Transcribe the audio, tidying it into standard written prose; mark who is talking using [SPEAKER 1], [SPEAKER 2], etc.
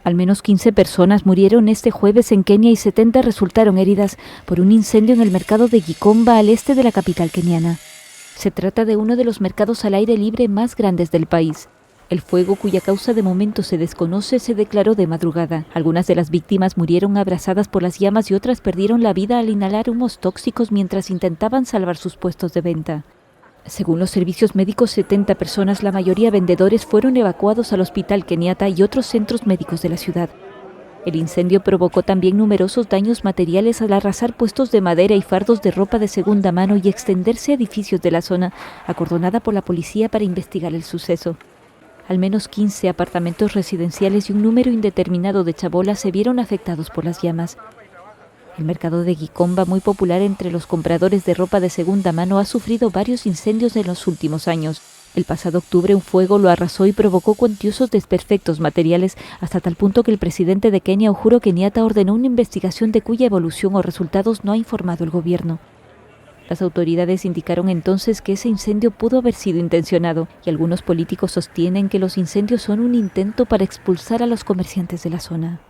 [SPEAKER 1] Al menos 15 personas murieron este jueves en Kenia y 70 resultaron heridas por un incendio en el mercado de Gikomba al este de la capital keniana. Se trata de uno de los mercados al aire libre más grandes del país. El fuego, cuya causa de momento se desconoce, se declaró de madrugada. Algunas de las víctimas murieron abrazadas por las llamas y otras perdieron la vida al inhalar humos tóxicos mientras intentaban salvar sus puestos de venta. Según los servicios médicos, 70 personas, la mayoría vendedores, fueron evacuados al Hospital Kenyatta y otros centros médicos de la ciudad. El incendio provocó también numerosos daños materiales al arrasar puestos de madera y fardos de ropa de segunda mano y extenderse a edificios de la zona, acordonada por la policía para investigar el suceso. Al menos 15 apartamentos residenciales y un número indeterminado de chabolas se vieron afectados por las llamas. El mercado de Gikomba, muy popular entre los compradores de ropa de segunda mano, ha sufrido varios incendios en los últimos años. El pasado octubre un fuego lo arrasó y provocó cuantiosos desperfectos materiales, hasta tal punto que el presidente de Kenia, Uhuru Kenyatta, ordenó una investigación de cuya evolución o resultados no ha informado el gobierno. Las autoridades indicaron entonces que ese incendio pudo haber sido intencionado, y algunos políticos sostienen que los incendios son un intento para expulsar a los comerciantes de la zona.